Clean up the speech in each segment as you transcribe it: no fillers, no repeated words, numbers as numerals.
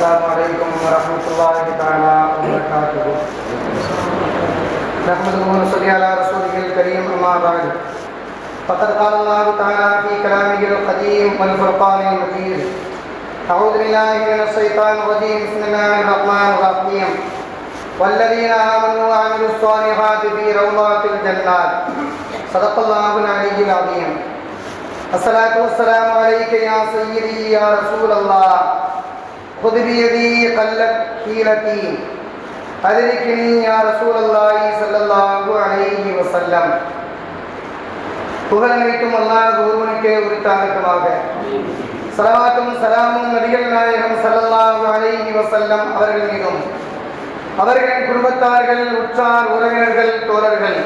السلام عليكم ورحمة الله تعالى وبركاته. نحمده ونصلي على رسوله الكريم أما بعد. فقد قال الله تعالى في كلامه القديم والفرقان المجيد: أعوذ بالله من الشيطان الرجيم. بسم الله الرحمن الرحيم. والذين آمنوا وعملوا الصالحات في روضات الجنات. صدق الله العلي العظيم. الصلاة والسلام عليك يا سيدي يا رسول الله. خذ بيدي قلت حيلتي أدركني يا رسول الله صلى الله عليه وسلم. புகழ் அனைத்தும் அல்லாஹ் ஒருவனுக்கே உரித்தாகட்டுமாக. ஸலவாத்தும் ஸலாமும் நபிகள் நாயகம் ஸல்லல்லாஹு அலைஹி வஸல்லம் அவர்கள் மீதும், அவர்களின் குடும்பத்தார்கள், உற்றார் உறவினர்கள், தோழர்கள்,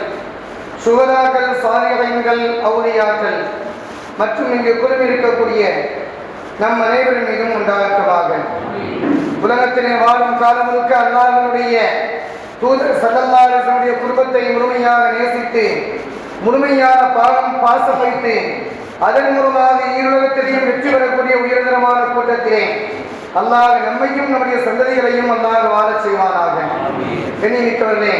சுஹதாக்கள், சாலிஹீன்கள், அவுலியாக்கள் மற்றும் இங்கு குழுமிருக்கக்கூடிய நம் அனைவரின் மீதும் உண்டாகட்டுமாக. உலகத்திலே வாழும் காலம் முழுக்க அல்லாஹ்வுடைய தூதர் ஸல்லல்லாஹு அலைஹி வஸல்லம் குடும்பத்தை முழுமையாக நேசித்து, முழுமையான பாசம் வைத்து, அதன் மூலமாக ஈருலகத்திலையும் வெற்றி பெறக்கூடிய உயர்தரமான கூட்டத்திலே அல்லாஹ் நம்மையும் நம்முடைய சந்ததிகளையும் அல்லாஹ் வாழச் செய்வானாக. கண்ணியமிக்கவர்களே,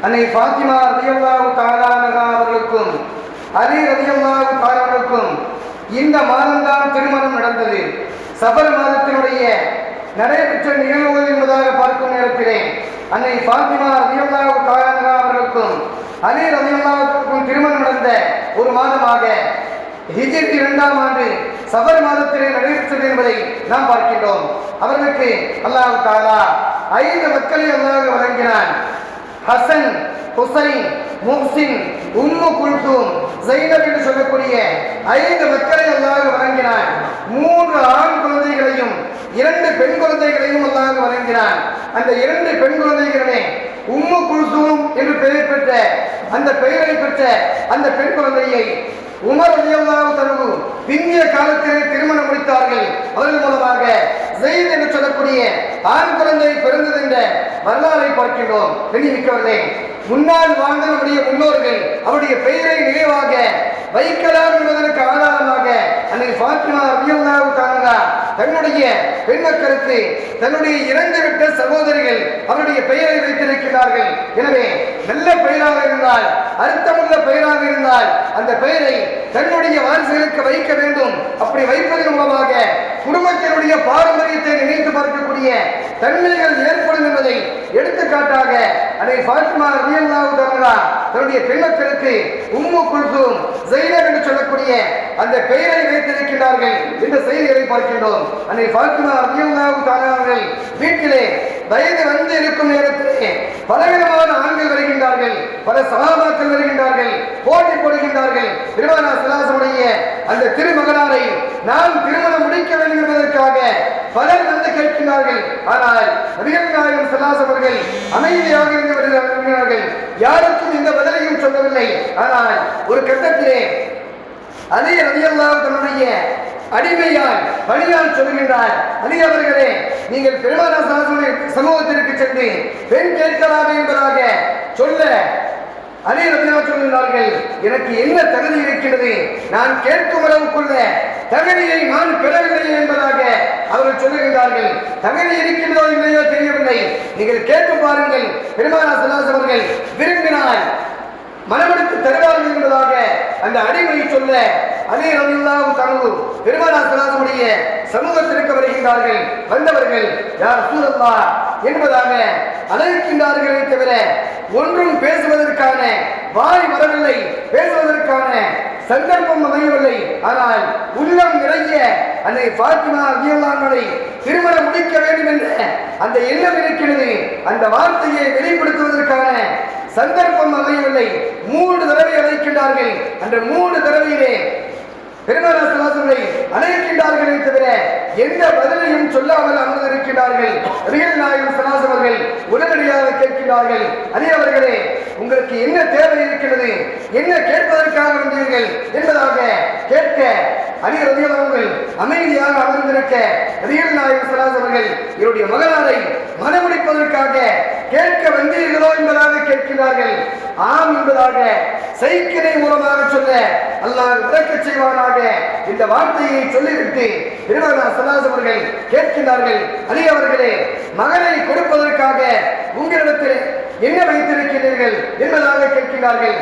அன்னை ஃபாத்திமா ரலியல்லாஹு தஆலா அன்ஹா அவர்களுக்கும் அலி ரலியல்லாஹு தஆலா அவர்களுக்கும் இந்த மாதம்தான் திருமணம் நடந்தது. சஃபர் மாதத்தினுடைய நடைபெற்ற நிகழ்வு என்பதாக பார்க்கும் நேரத்திலே அன்னை ஃபாத்திமா ரலியல்லாஹு தஆலா அன்ஹா அவர்களுக்கும் அலி ரலியல்லாஹு அவர்களுக்கும் திருமணம் நடந்த ஒரு மாதமாக ஹிஜ்ரி 2ஆம் ஆண்டு சஃபர் மாதத்திலே நடைபெற்றது என்பதை நாம் பார்க்கின்றோம். அவர்களுக்கு அல்லாஹ் தஆலா 5 மக்களை அல்லாஹ் வழங்கினான். ஹசன், ஹுசைன், முஹ்சின், உம்மு குல்தூம், ஸைனப் என்று சொல்லக்கூடிய 5 மக்களை அல்லாஹ் வழங்கினான். 3 ஆண் குழந்தைகளையும் 2 பெண் குழந்தைகளையும் அல்லாஹ் வழங்கினான். அந்த 2 பெண் குழந்தைகளே உம்மு குல்தூம் என்று பெயர் பெற்ற அந்த பெயரை பெற்ற அந்த பெண் குழந்தையை உமர் ரலியல்லாஹு தஆலா பிந்திய காலத்திலே திருமணம் முடித்தார்கள். அவர்கள் மூலமாக ஸைத் என்று சொல்லக்கூடிய ஆண் குழந்தை பிறந்தது என்ற வரலாறை பார்க்கின்றோம். கண்ணியமிக்கவர்களே, முன்னால் வாழ்ந்த நம்முடைய முன்னோர்கள் அவருடைய பெயரை நினைவாக வைக்கலாம் என்பதற்கு ஆதாரமாக அன்னை ஃபாத்திமா ரலியல்லாஹு தஆலா தன்னுடைய பெண் மக்களுக்கு தன்னுடைய இறந்துவிட்ட சகோதரிகள் அவருடைய பெயரை வைத்திருக்கிறார்கள். எனவே நல்ல பெயராக இருந்தால், அர்த்தமுள்ள பெயராக இருந்தால் அந்த பெயரை தன்னுடைய வாரிசுகளுக்கு வைக்க வேண்டும். அப்படி வைப்பதன் மூலமாக குடும்பத்தினுடைய பாரம்பரியத்தை நினைத்து பார்க்கக்கூடிய தன்மைகள் ஏற்படும் என்பதை எடுத்துக்காட்டாக அன்னை ஃபாத்திமா ரலியல்லாஹு தஆலா தன்னுடைய பெண் மக்களுக்கு உம்மு குல்தூம், ஸைனப் என்று சொல்லக்கூடிய அந்த பெயரை வைத்திருக்கிறார்கள் என்ற செய்திகளை பார்க்கின்றோம். அன்னை ஃபாத்திமா ரலியல்லாஹு தஆலா அவர்கள் வீட்டிலே வயது வந்து இருக்கும் நேரத்திலே பலவிதமான ஆண்கள் வருகின்றார்கள், பல சஹாபாக்கள் வருகின்றார்கள், போட்டி போடுகின்றார்கள். பெருமானார் ஸல்லல்லாஹு அலைஹி வஸல்லம் அந்த திருமகனாரை நாம் திருமணம் முடிக்க வேண்டும் என்பதற்காக பலர் வந்து கேட்கிறார்கள். ஆனால் நபிகள் நாயகம் ஸல்லல்லாஹு அலைஹி வஸல்லம் அவர்கள் அமைதியாக இருந்து வருகிறார்கள். யாருக்கும் இந்த பதிலையும் சொல்லவில்லை. ஆனால் ஒரு கட்டத்திலே அலி ரலியல்லாஹு தன்னுடைய அடிமையால் பணியால் சொல்கின்றார், அலி அவர்களே, நீங்கள் பெருமானார் ஸல்லல்லாஹு அலைஹி வஸல்லம் சமூகத்திற்கு சென்று பெண் கேட்கலாமே என்பதாக சொல்ல அலி ரலியல்லாஹு சொல்கிறார்கள், எனக்கு என்ன தகுதி இருக்கிறது, நான் கேட்கும் அளவுக்குள்ள தகுதியை நான் பெறவில்லை என்பதாக அவர்கள் சொல்லுகின்றார்கள். தகுதி இருக்கின்றதோ இல்லையோ தெரியவில்லை, நீங்கள் கேட்டு பாருங்கள், பெருமானார் ஸல்லல்லாஹு அலைஹி வஸல்லம் அவர்கள் விரும்பினால் மனமெடுத்து தருவார்கள் என்பதாக அந்த அடிமையை சொல்ல அலி ரலியல்லாஹு தஆலா பெருமானார் ஸல்லல்லாஹு அலைஹி வஸல்லம் சமூகத்திற்கு வருகின்றார்கள். வந்தவர்கள் யா ரசூலல்லாஹ் என்பதாக அழைக்கின்றார்களே தவிர ஒன்றும் பேசுவதற்கான வாய் வரவில்லை, பேசுவதற்கான சந்தர்ப்பம் அமையவில்லை. ஆனால் உள்ளம் நிறைய அன்னை ஃபாத்திமா ரலியல்லாஹு அன்ஹா திருமணம் முடிக்க வேண்டும் என்ற அந்த எண்ணம் இருக்கிறது. அந்த வார்த்தையை வெளிப்படுத்துவதற்கான சந்தர்ப்பம் அமையவில்லை. 3 தடவை அழைக்கின்றார்கள். அந்த 3 தடவையிலே பெருமானார் ஸல்லல்லாஹு அலைஹி வஸல்லம் அழைக்கின்றார்களே தவிர எந்த பதிலையும் சொல்லாமல் அமர்ந்திருக்கிறார்கள். நபிகள் நாயகம் ஸல்லல்லாஹு அலைஹி வஸல்லம் அவர்கள் உடனடியாக கேட்கிறார்கள், அலி அவர்களே, உங்களுக்கு என்ன தேவை இருக்கிறது, என்ன கேட்பதற்காக வந்தீர்கள் என்பதாக கேட்க அலி ரலியல்லாஹு அவர்கள் அமைதியாக அமர்ந்திருக்க நபிகள் நாயகம் ஸல்லல்லாஹு அலைஹி வஸல்லம் அவர்கள் இவருடைய மகனாரை மனமுடிப்பதற்காக கேட்க வந்தீர்களோ என்பதாக கேட்கிறார்கள். ஆம் என்பதாக சைக்கிளை மூலமாக சொல்ல அல்லாஹ் விளக்கச் செய்வானாக இந்த வார்த்தையை சொல்லிவிட்டு பெருமானார் ஸல்லல்லாஹு அலைஹி வஸல்லம் அவர்கள் கேட்கிறார்கள், அலி அவர்களே, தோழர்களே, மகனை கொடுப்பதற்காக உங்களிடத்தில் என்ன வைத்திருக்கிறீர்கள் என்பதாக கேட்கிறார்கள்.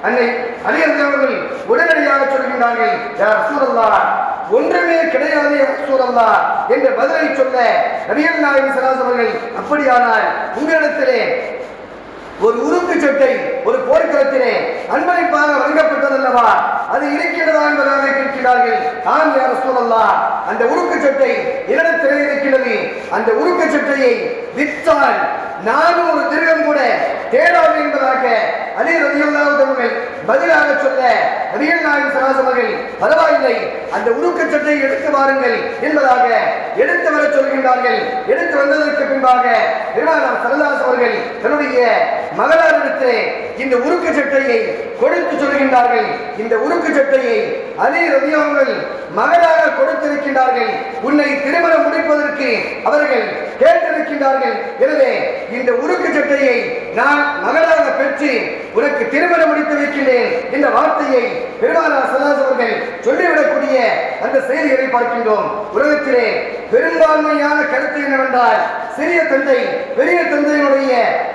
அன்னை அலி அவர்கள் உடனடியாக சொல்கின்றார்கள், யா ரசூலல்லாஹ், ஒன்றுமே கிடையாது யா ரசூலல்லாஹ் என்ற பதிலை சொல்ல நபிகள் நாயகம் ஸல்லல்லாஹு அலைஹி அவர்கள், அப்படியானால் உங்களிடத்திலே ஒரு உருக்கு சட்டை ஒரு போர்க்களத்திலே அன்பளிப்பாக வழங்கப்பட்டதல்லவா, அது இருக்கிறதா என்பதாக கேட்கிறார்கள். ஆம் யா ரசூலல்லாஹ், அந்த உருக்கு சட்டை என்னிடத்திலே இருக்கிறது. அந்த உருக்கு சட்டையை விற்றால் 400 திர்ஹம் கூட தேடாது என்பதாக அலி ரலியல்லாஹு அவர்கள் பதிலாக சொல்ல நபிகள் நாயகம் ஸல்லல்லாஹு அலைஹி அவர்கள், பரவாயில்லை, அந்த உருக்கு சட்டையை எடுத்து வாருங்கள் என்பதாக எடுத்து வர சொல்கின்றார்கள். எடுத்து வந்ததற்கு பின்பாக பெருமானார் ஸல்லல்லாஹு அலைஹி அவர்கள் தன்னுடைய மகளாரிடத்திலே இந்த உருக்கு சட்டையை கொடுத்து சொல்கின்றார்கள். இந்த உருக்கு சட்டையை அலி ரலியல்லாஹு அவர்கள் மகளாக கொடுத்திருக்கின்றார்கள். உன்னை திருமணம் முடிப்பதற்கு அவர்கள் கேட்டிருக்கின்றார்கள். எனவே இந்த உருக்கு சட்டையை நான் மகளாக பெற்று உனக்கு திருமணம் முடித்து வைக்கின்றேன் என்ற வார்த்தையை பெருமானார் ஸல்லல்லாஹு அலைஹி அவர்கள் சொல்லிவிடக்கூடிய அந்த செய்திகளை பார்க்கின்றோம். உலகத்திலே பெரும்பான்மையான கருத்து என்னவென்றால், சிறிய தந்தை பெரிய தந்தையினுடைய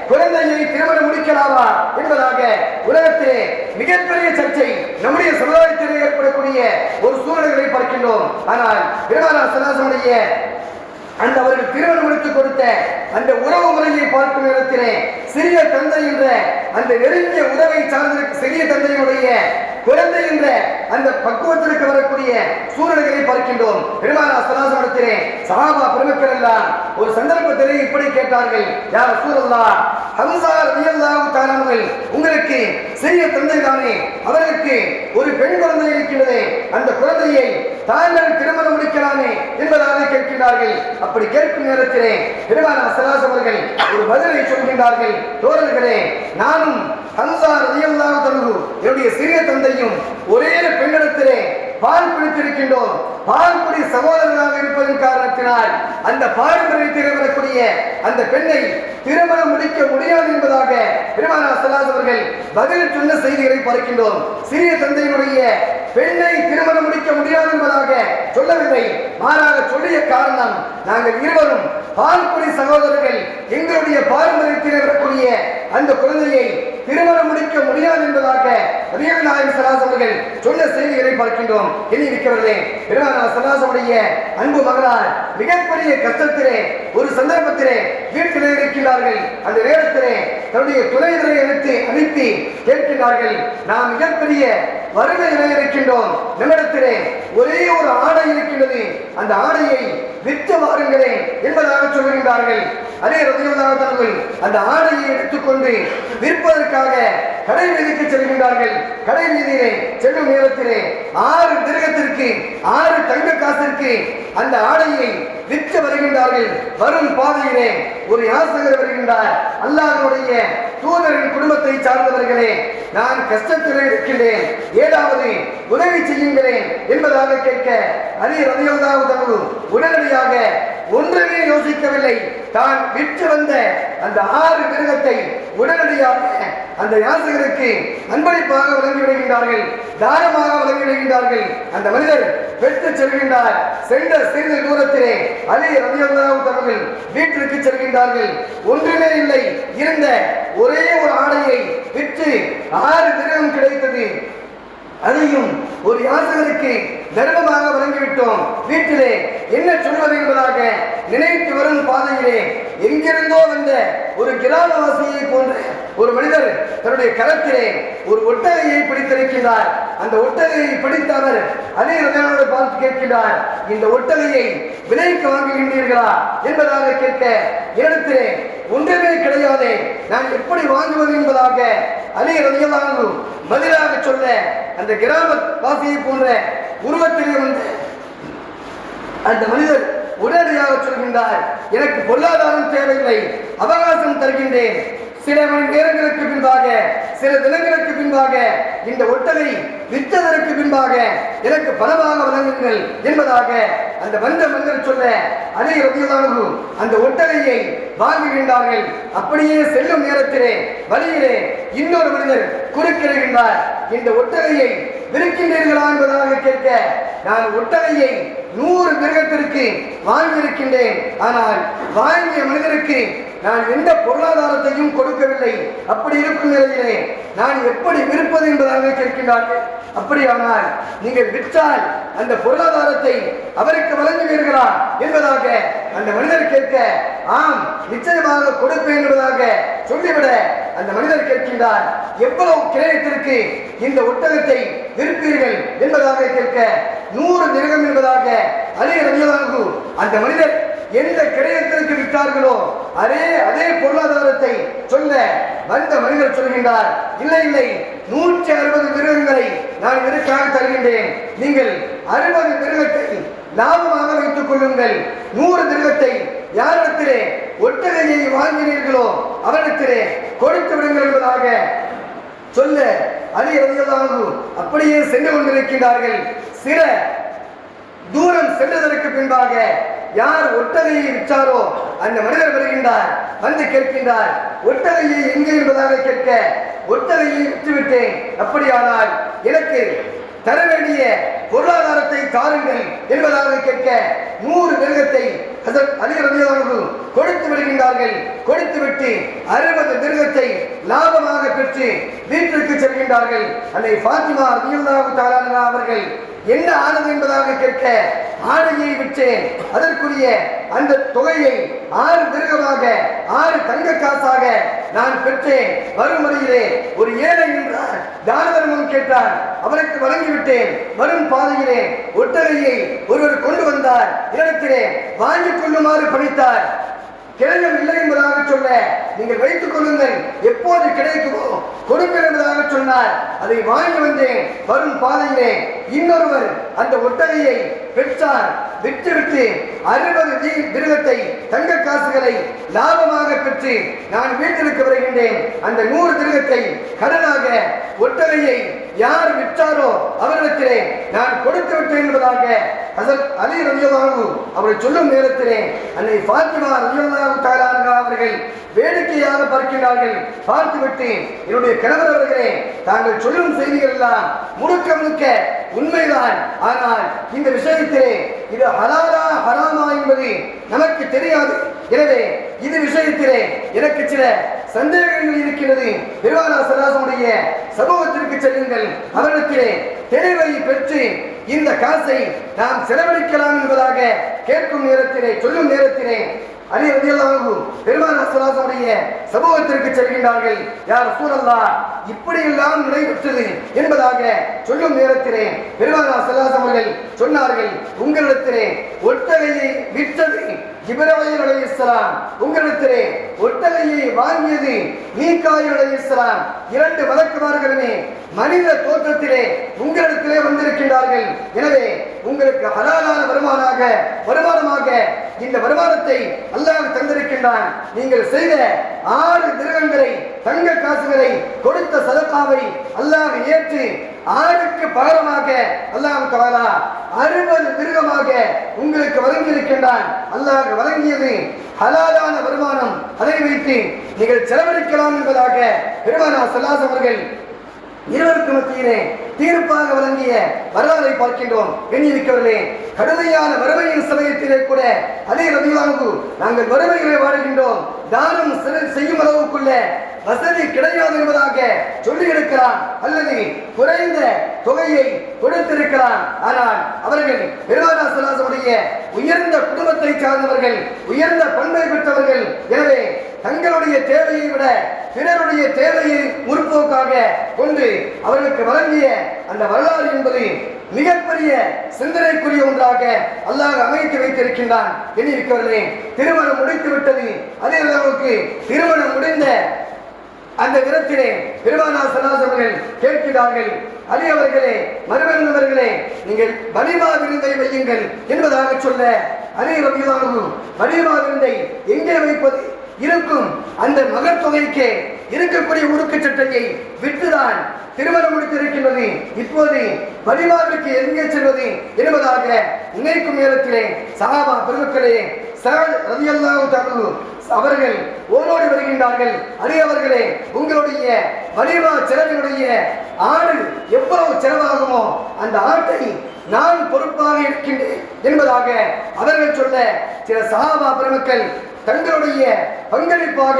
குழந்தையை திருமணம் முடிக்கலாமா என்பதாக உலகத்திலே மிகப்பெரிய சர்ச்சை நம்முடைய சமுதாயத்திலே ஏற்படக்கூடிய ஒரு சூழ்நிலைகளை பார்க்கின்றோம். ஆனால் பெருமானார் ஸல்லல்லாஹு அலைஹி வஸல்லம் அந்த அவர்கள் திருமணம் முடித்துக் கொடுத்த அந்த உறவு முறையை பார்க்கும் நேரத்திலே சிறிய தந்தை என்ற அந்த நெருங்கிய உறவை சார்ந்த சிறிய தந்தையினுடைய குழந்தை என்ற அந்த பக்குவத்திற்கு வரக்கூடிய சூழ்நிலைகளை பார்க்கின்றோம். பெருமானார் ஸல்லல்லாஹு அலைஹி வஸல்லம் சஹாபா பெருமக்கள் எல்லாம் ஒரு சந்தர்ப்பத்திலே இப்படி கேட்டார்கள், யா ரசூலல்லாஹ், ஹம்ஸா ரலியல்லாஹு தஆலா அவர்கள் உங்களுக்கு சிறிய தந்தை தானே, அவர்களுக்கு ஒரு பெண் குழந்தை இருக்கிறது, அந்த குழந்தையை தாங்கள் திருமணம் முடிக்கலாமே என்பதாக கேட்கிறார்கள். அப்படி கேட்கும் நேரத்திலே பெருமானார் ஸல்லல்லாஹு அலைஹி அவர்கள் ஒரு பதிலை சொல்கின்றார்கள், தோழர்களே, நானும் ஹம்ஸா ரலியல்லாஹு தஆலா என்னுடைய சிறிய தந்தையும் ஒரே பெண்ணிடத்திலே பால் குடித்திருக்கின்றோம். பால்குடி சகோதரர்களாக இருப்பதன் காரணத்தினால் அந்த பாரம்பரியத்தில் வரக்கூடிய அந்த பெண்ணை திருமணம் முடிக்க முடியாது என்பதாக பெருமானார் ஸல்லல்லாஹு அலைஹி அவர்கள் பதில் சொன்ன செய்திகளை பார்க்கின்றோம். சிறிய தந்தையினுடைய பெண்ணை திருமணம் முடிக்க முடியாது என்பதாக சொல்லவில்லை, மாறாக சொல்லிய காரணம், நாங்கள் இருவரும் பால்குடி சகோதரர்கள், எங்களுடைய பாரம்பரியத்தில் வரக்கூடிய அந்த குழந்தையை திருமணம் முடிக்க முடியாது என்பதாக நபிகள் நாயகம் ஸல்லல்லாஹு அலைஹி அவர்கள் சொன்ன செய்திகளை பார்க்கின்றோம். இனி இருக்கிறதே, பெருமானார் ஸல்லல்லாஹு அலைஹி உடைய அன்பு மகளார் மிகப்பெரிய கஷ்டத்திலே ஒரு சந்தர்ப்பத்திலே வீட்டிலே இருக்கின்றார்கள். அந்த நேரத்திலே தன்னுடைய துணைவரை அனுப்பி கேட்கின்றார்கள், நாம் மிகப்பெரிய வறுமையிலே இருக்கின்றோம், நம்மிடத்திலே ஒரே ஒரு ஆடை இருக்கின்றது, அந்த ஆடையை விற்று வாருங்களேன் என்பதாக சொல்கின்றார்கள். அலி ரலியல்லாஹு அவர்கள் அந்த ஆடையை எடுத்துக்கொண்டு விற்பதற்காக கடை வீதிக்கு செல்கின்றார்கள். கடை வீதியிலே செல்லும் நேரத்திலே 6 திர்ஹத்திற்கு 6 தங்க காசிற்கு அந்த ஆடையை விற்று வருகின்றார்கள். வரும் பாதையிலே ஒரு யாசகர் வருகின்றார், அல்லாஹ்வுடைய தூதரின் குடும்பத்தை சார்ந்தவர்களே, நான் கஷ்டத்தில் இருக்கின்றேன், ஏதாவது உதவி செய்யுங்களேன் என்பதாக கேட்க அலி ரலியல்லாஹு தஆலா உடனடியாக ஒன்றுமே யோசிக்கவில்லை, தான் விற்று வந்த அந்த 6 திர்ஹத்தை உடனடியாக அந்த யாசகருக்கு அன்பளிப்பாக வழங்கிவிடுகின்றார்கள், தானமாக வழங்கிவிடுகின்றார்கள். அந்த மனிதர் பெற்று செல்கின்றார். சென்ற சிறிது தூரத்திலே அலி ரலியல்லாஹு தஆலா வீட்டிற்கு செல்கின்றார்கள். ஒன்றுமே இல்லை, இருந்த ஒரே ஒரு ஆடையை விற்று 6 திர்ஹம் கிடைத்தது. அதையும் ஒரு யாசகருக்கு தர்மமாக வழங்கிவிட்டோம், வீட்டிலே என்ன சொல்வது என்பதாக நினைத்து வரும் பாதையிலே எங்கிருந்தோ வந்த ஒரு கிராமவாசியை போன்ற ஒரு மனிதர் தன்னுடைய கரத்திலே ஒரு ஒட்டகையை பிடித்திருக்கிறார். அந்த ஒட்டகையை பிடித்த அவர் அலி ரலியல்லாஹு பார்த்து கேட்கிறார், இந்த ஒட்டகையை விலைக்கு வாங்குகின்றீர்களா என்பதாக கேட்க, இடத்திலே ஒன்றுமே கிடையாது, நான் எப்படி வாங்குவது என்பதாக அலி ரலியல்லாஹு பதிலாக சொல்ல, அந்த கிராமவாசியை போன்ற உருவத்திலே வந்து அந்த மனிதர் உடனடியாக சொல்கின்றார், எனக்கு பொருளாதாரம் தேவையில்லை, அவகாசம் தருகின்றேன், சில மணி நேரங்களுக்கு பின்பாக சில தினங்களுக்கு பின்பாக இந்த ஒட்டகை விற்றதற்கு பின்பாக எனக்கு பணமாக வழங்குங்கள் என்பதாக அந்த வந்த மனிதர் சொல்ல, அலி ரலியல்லாஹு அந்த ஒட்டகையை வாங்குகின்றார்கள். அப்படியே செல்லும் நேரத்திலே வழியிலே இன்னொரு மனிதர் குறுக்கிடுகின்றார், இந்த ஒட்டகையை விற்கின்றீர்களா என்பதாக கேட்க நான் ஒட்டகையை 100 மிருகத்திற்கு வாங்கியிருக்கின்றேன். ஆனால் வாங்கிய மனிதருக்கு நான் எந்த பொருளாதாரத்தையும் கொடுக்கவில்லை. அப்படி இருக்கும் நிலையிலே நான் எப்படி விற்பது என்பதாக கேட்கின்றார்கள். அப்படியானால் நீங்கள் விற்றால் அந்த பொருளாதாரத்தை அவருக்கு வழங்குவீர்களா என்பதாக அந்த மனிதர் கேட்க, ஆம் நிச்சயமாக கொடுப்பேன் என்பதாக சொல்லிவிட அந்த மனிதர் கேட்கின்றார், எவ்வளவு கிரயத்திற்கு இந்த ஒட்டகத்தை விற்பீர்கள் என்பதாக கேட்க, 100 திரகம் என்பதாக அலி ரலியல்லாஹு அந்த மனிதர் எந்த கிரயத்திற்கு விற்றார்களோ அதே பொருளாதாரத்தை சொல்ல வந்த மனிதர் சொல்கின்றார், இல்லை இல்லை 160 மிருகங்களை நான் இதற்காக தருகின்றேன். நீங்கள் 60 மிருகத்தை லாபமாக வைத்துக் கொள்ளுங்கள். 100 மிருகத்தை யாரிடத்திலே ஒட்டகையை வாங்கினீர்களோ அவரிடத்திலே கொடுத்து விடுங்கள் என்பதாக சொல்ல அலி ரலியல்லாஹு அப்படியே சென்று கொண்டிருக்கிறார்கள். சில தூரம் சென்றதற்கு பின்பாக யார் ஒட்டகையை விற்றாரோ அந்த மனிதர் வருகின்றார். வந்து கேட்கின்றார், ஒட்டகையை எங்கே என்பதாக கேட்க, ஒட்டகையை விற்றுவிட்டேன். அப்படியானால் எனக்கு தர வேண்டிய பொருளாதாரத்தை தாருங்கள் என்பதாக கேட்க 100 மிருகத்தை அலி ரலியல்லாஹு கொடுத்து விடுகின்றார்கள். கொடுத்துவிட்டு 60 மிருகத்தை லாபமாக பெற்று வீட்டிற்கு செல்கின்றார்கள். அன்னை ஃபாத்திமா ரலியல்லாஹு தஆலா அன்ஹா அவர்கள் என்ன ஆனது என்பதாக கேட்க, ஆடையை விற்றேன், அதற்குரிய அந்த தொகையை 6 மிருகமாக 6 தங்க காசாக நான் பெற்றேன். வரும் வழியிலே ஒரு ஏழை என்றார், தான தர்மம் கேட்டார், அவருக்கு வழங்கிவிட்டேன். வரும் பாதையிலே ஒட்டகையை ஒருவர் கொண்டு வந்தார், இடத்திலே வாங்கிக் கொள்ளுமாறு பணித்தார். கிரயம் இல்லை என்பதாக சொல்ல, நீங்கள் வைத்துக் கொள்ளுங்கள், எப்போது கிடைக்குமோ கொடுங்கள் என்பதாக சொன்னார். அதை வாங்கி வந்தேன். வரும் பாதையிலே இன்னொருவர் அந்த ஒட்டகையை பெற்றார். விற்றுவிட்டு 60 மிருகத்தை தங்க காசுகளை லாபமாக பெற்று நான் வீட்டிற்கு வருகின்றேன். அந்த 100 மிருகத்தை கடனாக ஒட்டகையை யார் விற்றாரோ அவரிடத்திலே நான் கொடுத்து விட்டேன் என்பதாக ஹஸரத் அலி ரலியல்லாஹு அவர்கள் சொல்லும் நேரத்திலே அன்னை ஃபாத்திமா ரலியல்லாஹு தஆலா அன்ஹா அவர்கள் வேடிக்கையாக பார்க்கிறார்கள். பார்த்துவிட்டு, என்னுடைய கணவர் அவர்களே, தாங்கள் சொல்லும் செய்திகள் எல்லாம் முழுக்க முழுக்க உண்மைதான். ஆனால் இந்த விஷயத்திலே இது ஹலாலா ஹராமா என்பது நமக்கு தெரியாது. எனவே இது விஷயத்திலே எனக்கு சில சந்தேகங்கள் இருக்கிறது. பெருமானார் ஸல்லல்லாஹு அலைஹி வஸல்லம் சமூகத்திற்கு செல்லுங்கள், அவரிடத்திலே தெளிவை பெற்று இந்த காசை நாம் செலவழிக்கலாம் என்பதாக கேட்கும் நேரத்திலே சொல்லும் நேரத்திலே அலி ரலியல்லாஹு பெருமானார் ஸல்லல்லாஹு அலைஹி வஸல்லம் சமூகத்திற்கு செல்கின்றார்கள். யா ரசூலல்லாஹ், இப்படி எல்லாம் நடைபெற்றது என்பதாக சொல்லும் நேரத்திலே பெருமானார் ஸல்லல்லாஹு அலைஹி வஸல்லம் சொன்னார்கள், உங்களிடத்திலே ஒட்டகையை விற்றது ஜிப்ராயில் அலைஹிஸ்ஸலாம், உங்களிடத்திலே ஒட்டகையை வாங்கியது மீகாயில் அலைஹிஸ்ஸலாம். 2 மலக்குமார்களுமே மனித தோற்றத்திலே உங்களிடத்திலே வந்திருக்கின்றார்கள். எனவே உங்களுக்கு ஹலாலான வருமானமாக இந்த வருமானத்தை அல்லாஹ் தந்திருக்கின்றான். நீங்கள் செய்த 6 திரகங்களை தங்க காசுகளை கொடுத்த சதகாவை அல்லாஹ் ஏற்று 6க்கு பகரமாக அல்லாஹ் தஆலா 60 மிருகமாக உங்களுக்கு வழங்கியிருக்கின்றான். அல்லாஹ் வழங்கியது ஹலாலான வருமானம், அதை வைத்து நீங்கள் செலவழிக்கலாம் என்பதாக பெருமானார் ஸல்லல்லாஹு அலைஹி அவர்கள் இருவருக்கு மத்தியிலே தீர்ப்பாக வழங்கிய வரலாறை பார்க்கின்றோம். எண்ணியிருக்கவில்லை, கடுமையான வறுமையின் சமயத்திலே கூட அலி ரலியல்லாஹு நாங்கள் வறுமைகளை வாழ்கின்றோம், தானம் செய்யும் அளவுக்குள்ள வசதி கிடையாது என்பதாக சொல்லி இருக்கிறான், அல்லது குறைந்த தொகையை கொடுத்திருக்கிறான். ஆனால் அவர்கள் பெருமானார் ஸல்லல்லாஹு அலைஹி வஸல்லம் உயர்ந்த குடும்பத்தை சார்ந்தவர்கள், உயர்ந்த பண்பை பெற்றவர்கள். எனவே தங்களுடைய தேவையை விட பிறருடைய தேவையை முற்போக்காக கொண்டு அவர்களுக்கு வழங்கிய அந்த வரலாறு என்பது மிகப்பெரிய சிந்தனைக்குரிய ஒன்றாக அல்லாஹ் அமைத்து வைத்திருக்கின்றான். எண்ணியிருக்கவில்லை, திருமணம் முடித்து விட்டது. அதே அளவுக்கு திருமணம் முடிந்த அந்த இடத்திலே பெருமானார் ஸல்லல்லாஹு அலைஹி அவர்கள் கேட்கிறார்கள், அலி அவர்களே, மருமகன் அவர்களே, நீங்கள் வலிமா விருந்தை வையுங்கள் என்பதாக சொல்ல, அலி ரலியல்லாஹு வலிமா விருந்தை எங்கே வைப்பது? இருக்கும் அந்த மகர் தொகைக்கு இருக்கக்கூடிய உடுக்கு சட்டையை விட்டுதான் திருமணம் முடித்திருக்கின்றது. இப்போது வலிமாவிற்கு எங்கே செல்வது என்பதாக நினைக்கும் நேரத்திலே சஹாபா பெருமக்களே, ஸஅத் ரலியல்லாஹு தஆலா அவர்கள் ஓடோடி வருகின்றார்கள். அலி அவர்களே, உங்களுடைய வலிமா செலவினுடைய ஆடு எவ்வளவு செலவாகுமோ அந்த ஆட்டை நான் பொறுப்பாக இருக்கின்றேன் என்பதாக அவர்கள் சொல்ல சில சஹாபா பெருமக்கள் தங்களுடைய பங்களிப்பாக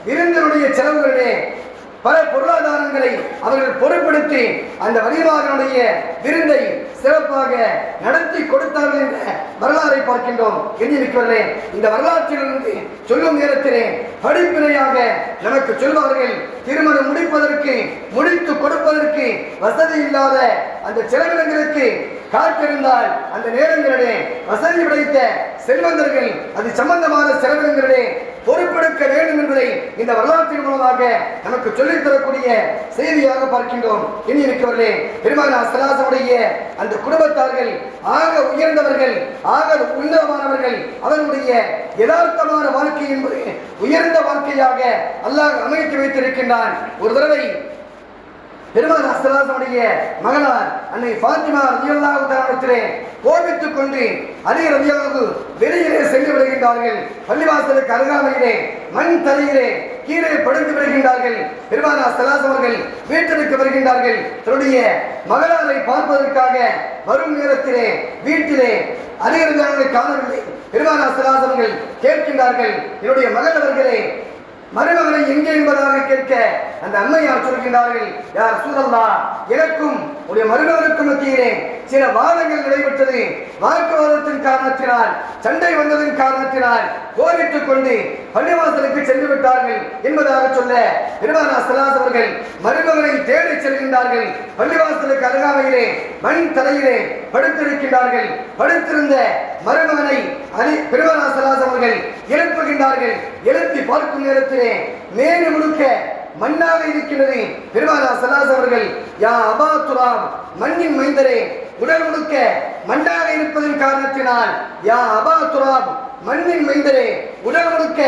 விருந்தினுடைய செலவுகளிலே பல பொருளாதாரங்களை அவர்கள் பொருட்படுத்தி அந்த வலிமார்களுடைய விருந்தை சிறப்பாக நடத்தி கொடுத்தார்கள் என்ற வரலாறை பார்க்கின்றோம். எண்ணிருக்கிறே இந்த வரலாற்றிலிருந்து சொல்லும் நேரத்திலே படிப்பினையாக நமக்கு சொல்வார்கள், திருமணம் முடிப்பதற்கு முடித்து கொடுப்பதற்கு வசதி இல்லாத அந்த செலவினங்களுக்கு காத்திருந்தால் அந்த நேரங்களிலே வசதி படைத்த செல்வந்தர்கள் அது சம்பந்தமான செலவினங்களிலே பொறுப்பெடுக்க வேண்டும் என்பதை இந்த வரலாற்றின் மூலமாக நமக்கு சொல்லித் தரக்கூடிய செய்தியாக பார்க்கின்றோம். இனி இருக்கிறவர்களே, பெருமானார் ஸல்லல்லாஹு அந்த குடும்பத்தார்கள் ஆக உயர்ந்தவர்கள், ஆக உன்னதமானவர்கள். அவர்களுடைய யதார்த்தமான வாழ்க்கை என்பது உயர்ந்த வாழ்க்கையாக அல்லாஹ் அமைத்து வைத்திருக்கின்றான். ஒரு தடவை பெருமானார் ஸல்லல்லாஹு மகனார் அன்னை ஃபாத்திமா ரலியல்லாஹு தஆலா கோபித்துக் கொண்டு அலி ரலியல்லாஹு வெளியிலே சென்று விடுகின்றார்கள். பள்ளிவாசலுக்கு அருகாமையிலே மண் தரையிலே கீழே படுத்து விடுகின்றார்கள். பெருமானார் ஸல்லல்லாஹு அவர்கள் வீட்டிற்கு வருகின்றார்கள். தன்னுடைய மகனாரை பார்ப்பதற்காக வரும் நேரத்திலே வீட்டிலே அலி ரலியல்லாஹு காணவில்லை. பெருமானார் ஸல்லல்லாஹு அவர்கள் கேட்கின்றார்கள், என்னுடைய மகன் அவர்களே மருமகனை எங்கே என்பதாக கேட்க அந்த அம்மையார் சொல்கின்றார்கள், யா ரசூலல்லாஹ், எனக்கும் உடைய மருமகனுக்கும் மத்தியிலே சில வாதங்கள் நடைபெற்றது. வாக்குவாதத்தின் காரணத்தினால், சண்டை வந்ததன் காரணத்தினால் கோபித்துக் கொண்டு பள்ளிவாசலுக்கு சென்று விட்டார்கள் என்பதாக சொல்ல பெருமானார் ஸல்லல்லாஹு அவர்கள் மருமகனை தேடி செல்கின்றார்கள். பள்ளிவாசலுக்கு அருகாமையிலே மண் தரையிலே படுத்திருக்கின்றார்கள். படுத்திருந்த மருமகனை பெருமானார் ஸல்லல்லாஹு அவர்கள் எழுப்புகின்றார்கள். எழுப்பி பார்க்கும் நேரத்திலே மேனி முழுக்க மண்ணாக இருக்கின்றது. பெருமானார் ஸல்லல்லாஹு அவர்கள், யா அபா துராப், மண்ணின் மைந்தரே, உடல் முழுக்க மண்ணாக இருப்பதன் காரணத்தினால், யா அபா துராப், மண்ணின் மைந்தரே, உடல் முழுக்க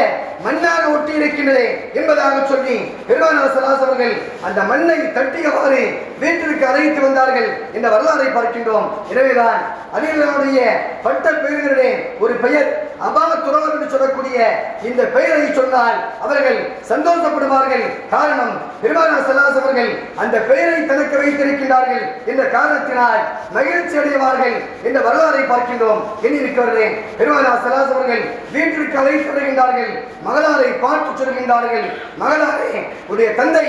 மண்ணாக ஒட்டி இருக்கின்றதே என்பதாக சொல்லி பெருமானார் ஸல்லல்லாஹு அவர்கள் அந்த மண்ணை தட்டியவாறு வீட்டிற்கு அழைத்து வந்தார்கள் என்ற வரலாறை பார்க்கின்றோம். எனவேதான் அலிகளுடைய பட்ட பெயர்களிலே ஒரு பெயர் அபா துராப் என்று சொல்லக்கூடிய இந்த பெயரை சொன்னால் அவர்கள் சந்தோஷப்படுவார்கள். காரணம், பெருமானார் ஸல்லல்லாஹு அவர்கள் அந்த பெயரை தனக்கு வைத்திருக்கின்றார்கள் என்ற காரணத்தினால் மகிழ்ச்சி அடைவார்கள் என்ற வரலாறை பார்க்கின்றோம். எண்ணிருக்கிறவர்களே, பெருமானார் ஸல்லல்லாஹு அவர்கள் வீட்டிற்கு அழைத்து வருகின்றார்கள். மகளாரை பார்த்து சொல்கின்றார்கள், மகளாரே, உடைய தந்தை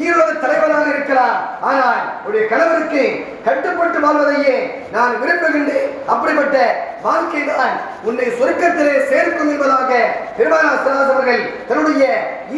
ஈரோடு தலைவராக இருக்கலாம், ஆனால் உடைய கணவருக்கு கட்டுப்பட்டு வாழ்வதையே நான் விரும்புகின்றேன். அப்படிப்பட்ட வாழ்க்கை தான் உன்னை சொர்க்கத்திலே சேர்க்கும் என்பதாக பெருமானார் ஸல்லல்லாஹு அவர்கள் தன்னுடைய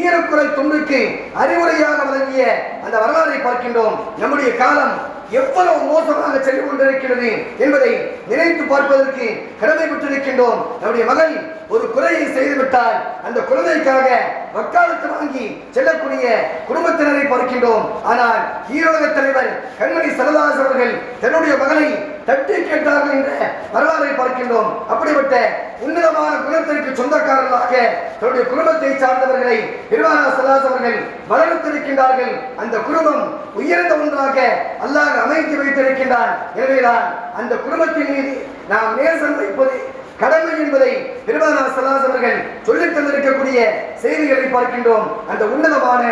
ஈரக்குரல் துண்டுக்கு அறிவுரையாக வழங்கிய அந்த வரலாறை பார்க்கின்றோம். நம்முடைய காலம் எவ்வளவு மோசமாக சென்று கொண்டிருக்கிறது என்பதை நினைத்து பார்ப்பதற்கு கடமைப்பட்டிருக்கின்றோம். நம்முடைய மகள் ஒரு குறையை செய்துவிட்டால் அந்த குழந்தைக்காக வக்காலத்து வாங்கி செல்லக்கூடிய குடும்பத்தினரை பார்க்கின்றோம். ஆனால் ஈரோக தலைவர் கண்மணி ஸல்லல்லாஹு அவர்கள் தன்னுடைய மகளை தட்டி கேட்டார்கள் என்ற வரலாறை பார்க்கின்றோம். அப்படிப்பட்ட உன்னதமான குணத்திற்கு சொந்தக்காரர்களாக தன்னுடைய குடும்பத்தை சார்ந்தவர்களை பெருமானார் ஸல்லல்லாஹு அவர்கள் வளர்த்திருக்கின்றார்கள். அந்த குடும்பம் உயர்ந்த ஒன்றாக அல்லாஹ் அமைத்து வைத்திருக்கின்றான். எனவேதான் அந்த குடும்பத்தின் மீது நாம் நேசம் வைப்பது கடமை என்பதை பெருமானார் ஸல்லல்லாஹு அவர்கள் சொல்லித் தந்திருக்கக்கூடிய செய்திகளை பார்க்கின்றோம். அந்த உன்னதமான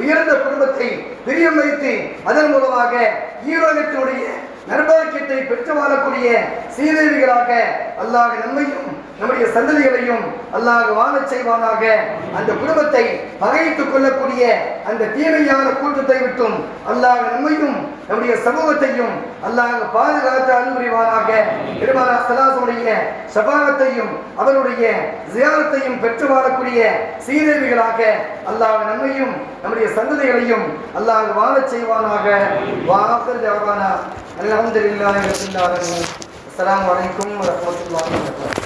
உயர்ந்த குடும்பத்தை பிரியம் வைத்து அதன் மூலமாக ஈரோகத்தினுடைய நர்பாக்கியத்தை பெற்று வாழக்கூடிய சீதேவிகளாக அல்லாஹ் நம்மையும் நம்முடைய சந்ததிகளையும் அல்லாஹ் வாழச் செய்வானாக. அந்த குடும்பத்தை பகைத்துக் கொள்ளக்கூடிய அந்த தீமையான கூட்டத்தை விட்டும் அல்லாஹ் நம்மையும் நம்முடைய சமூகத்தையும் அல்லாஹ் பாதுகாத்து அன்புரிவானாக. பெருமானார் ஸல்லல்லாஹு அலைஹி ஷஃபாஅத்தையும் அவருடைய ஜியாரத்தையும் பெற்று வாழக்கூடிய சீதேவிகளாக அல்லாஹ் நம்மையும் நம்முடைய சந்ததிகளையும் அல்லாஹ் வாழச் செய்வானாக. வாஆகிர் தஅவானா அல்ஹம்துலில்லாஹி ரப்பில் ஆலமீன். அஸ்ஸலாமு அலைக்கும் வரஹ்மத்துல்லாஹி வபரகாத்துஹு.